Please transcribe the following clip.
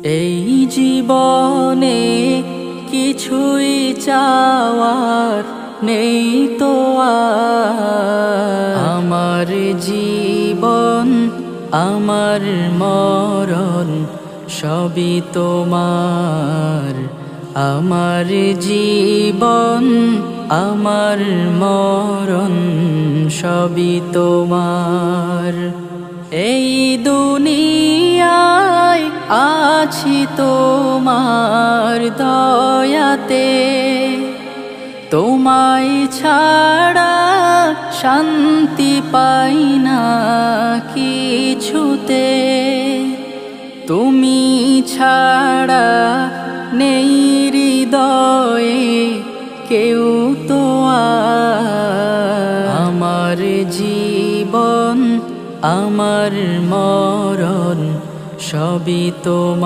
এই জীবনে কিছুই চাওয়ার নেই তো আর। আমার জীবন আমার মরণ সবই তোমার। আমার জীবন আমার মরণ সবই তোমার। এই দুনিয়ায় আছি তোমার দয়াতে, তোমায় ছাড়া শান্তি পাই না কিছুতে। তুমি ছাড়া নেই হৃদয়ে কেউ তো আর। আমার জীবন আমার মরণ সবই তোমার।